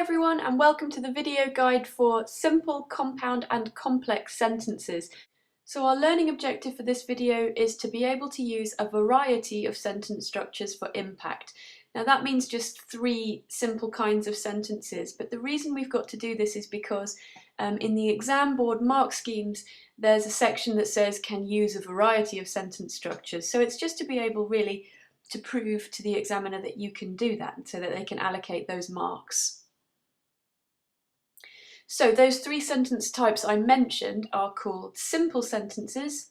everyone, and welcome to the video guide for simple, compound and complex sentences. So our learning objective for this video is to be able to use a variety of sentence structures for impact. Now that means just 3 simple kinds of sentences, but the reason we've got to do this is because in the exam board mark schemes there's a section that says can use a variety of sentence structures. So it's just to be able really to prove to the examiner that you can do that so that they can allocate those marks. So those 3 sentence types I mentioned are called simple sentences,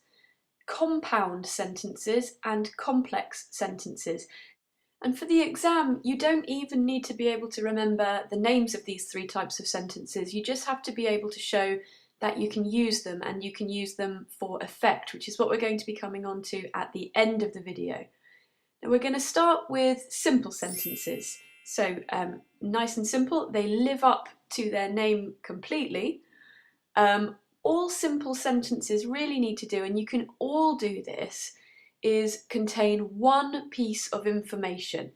compound sentences and complex sentences. And for the exam, you don't even need to be able to remember the names of these 3 types of sentences. You just have to be able to show that you can use them, and you can use them for effect, which is what we're going to be coming on to at the end of the video. Now we're going to start with simple sentences. So nice and simple, they live up to their name completely. All simple sentences really need to do, and you can all do this, is contain one piece of information.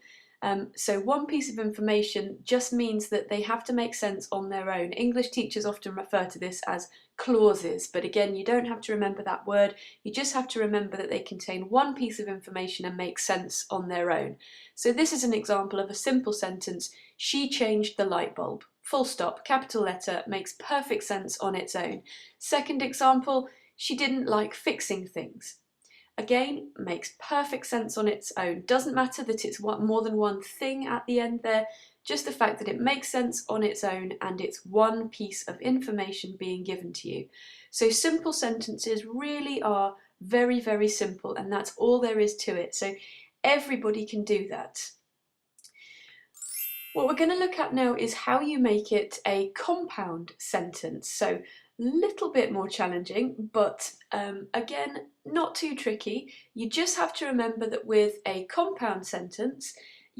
So one piece of information just means that they have to make sense on their own. English teachers often refer to this as clauses, but again, you don't have to remember that word. You just have to remember that they contain one piece of information and make sense on their own. So this is an example of a simple sentence. She changed the light bulb. Full stop, capital letter, makes perfect sense on its own. Second example, she didn't like fixing things. Again, makes perfect sense on its own. Doesn't matter that it's more than one thing at the end there, just the fact that it makes sense on its own and it's one piece of information being given to you. So simple sentences really are very, very simple, and that's all there is to it. So everybody can do that. What we're going to look at now is how you make it a compound sentence. So little bit more challenging, but again, not too tricky. You just have to remember that with a compound sentence,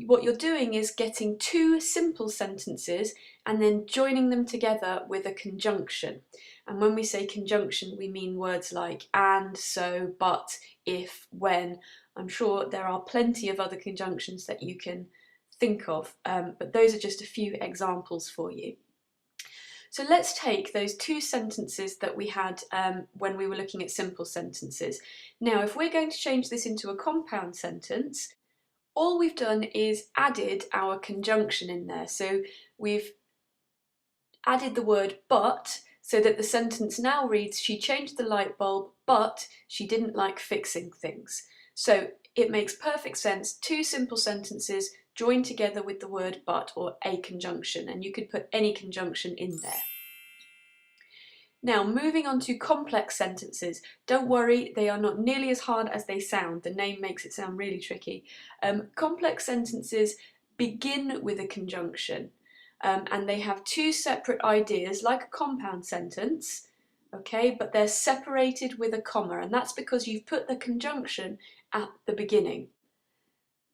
what you're doing is getting 2 simple sentences and then joining them together with a conjunction. And when we say conjunction, we mean words like and, so, but, if, when. I'm sure there are plenty of other conjunctions that you can think of, but those are just a few examples for you. So let's take those 2 sentences that we had when we were looking at simple sentences. Now, if we're going to change this into a compound sentence, all we've done is added our conjunction in there. So we've added the word but, so that the sentence now reads, she changed the light bulb, but she didn't like fixing things. So it makes perfect sense. 2 simple sentences joined together with the word but, or a conjunction, and you could put any conjunction in there. Now, moving on to complex sentences. Don't worry, they are not nearly as hard as they sound. The name makes it sound really tricky. Complex sentences begin with a conjunction, and they have 2 separate ideas, like a compound sentence, okay, but they're separated with a comma, and that's because you've put the conjunction at the beginning.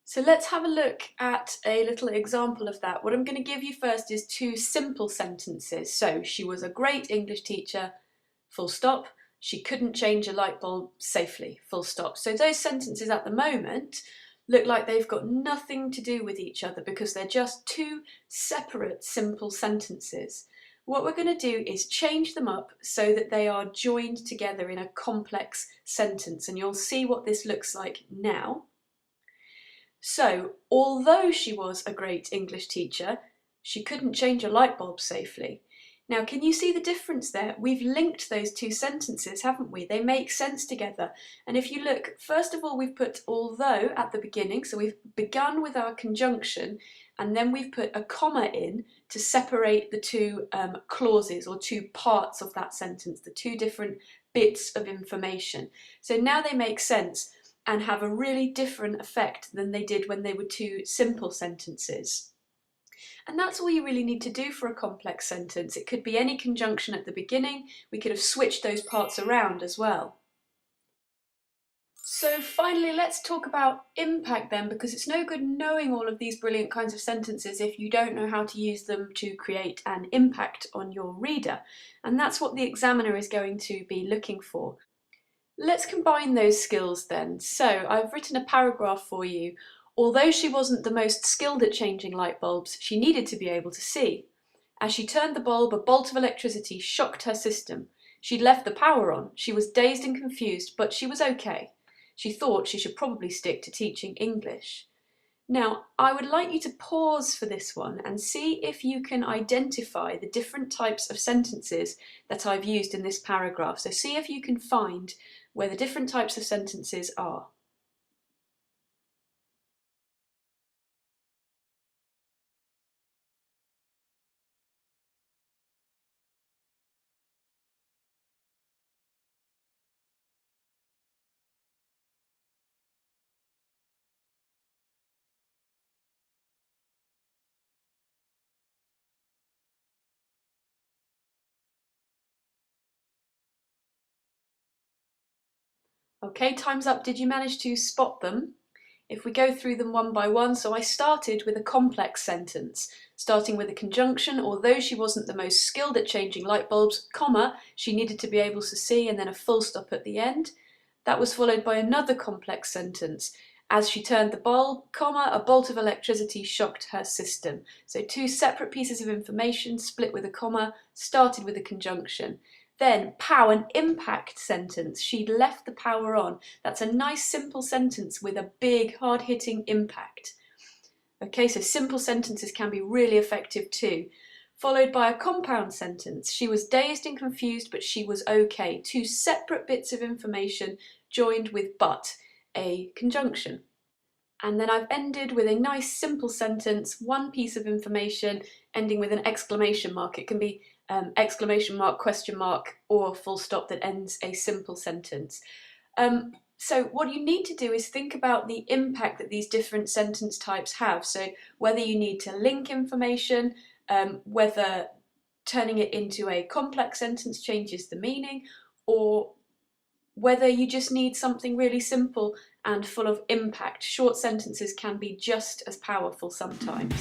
So let's have a look at a little example of that. What I'm going to give you first is 2 simple sentences. So, she was a great English teacher, full stop. She couldn't change a light bulb safely, full stop. So those sentences at the moment look like they've got nothing to do with each other because they're just 2 separate simple sentences. What we're going to do is change them up so that they are joined together in a complex sentence, and you'll see what this looks like now. So, although she was a great English teacher, she couldn't change a light bulb safely. Now, can you see the difference there? We've linked those 2 sentences, haven't we? They make sense together. And if you look, first of all, we've put although at the beginning, so we've begun with our conjunction, and then we've put a comma in to separate the 2 clauses or 2 parts of that sentence, the 2 different bits of information. So now they make sense and have a really different effect than they did when they were 2 simple sentences. And that's all you really need to do for a complex sentence. It could be any conjunction at the beginning. We could have switched those parts around as well. So finally, let's talk about impact then, because it's no good knowing all of these brilliant kinds of sentences if you don't know how to use them to create an impact on your reader. And that's what the examiner is going to be looking for. Let's combine those skills then. So I've written a paragraph for you. Although she wasn't the most skilled at changing light bulbs, she needed to be able to see. As she turned the bulb, a bolt of electricity shocked her system. She'd left the power on. She was dazed and confused, but she was okay. She thought she should probably stick to teaching English. Now, I would like you to pause for this one and see if you can identify the different types of sentences that I've used in this paragraph. So see if you can find where the different types of sentences are. Okay, time's up. Did you manage to spot them? If we go through them one by one, so I started with a complex sentence, starting with a conjunction. Although she wasn't the most skilled at changing light bulbs, comma, she needed to be able to see, and then a full stop at the end. That was followed by another complex sentence. As she turned the bulb, comma, a bolt of electricity shocked her system. So two separate pieces of information split with a comma, started with a conjunction. Then, pow, an impact sentence. She'd left the power on. That's a nice simple sentence with a big hard-hitting impact. Okay, so simple sentences can be really effective too. Followed by a compound sentence. She was dazed and confused, but she was okay. Two separate bits of information joined with but, a conjunction. And then I've ended with a nice simple sentence, one piece of information, ending with an exclamation mark. It can be exclamation mark, question mark, or full stop that ends a simple sentence. So what you need to do is think about the impact that these different sentence types have. So whether you need to link information, whether turning it into a complex sentence changes the meaning, or whether you just need something really simple and full of impact. Short sentences can be just as powerful sometimes.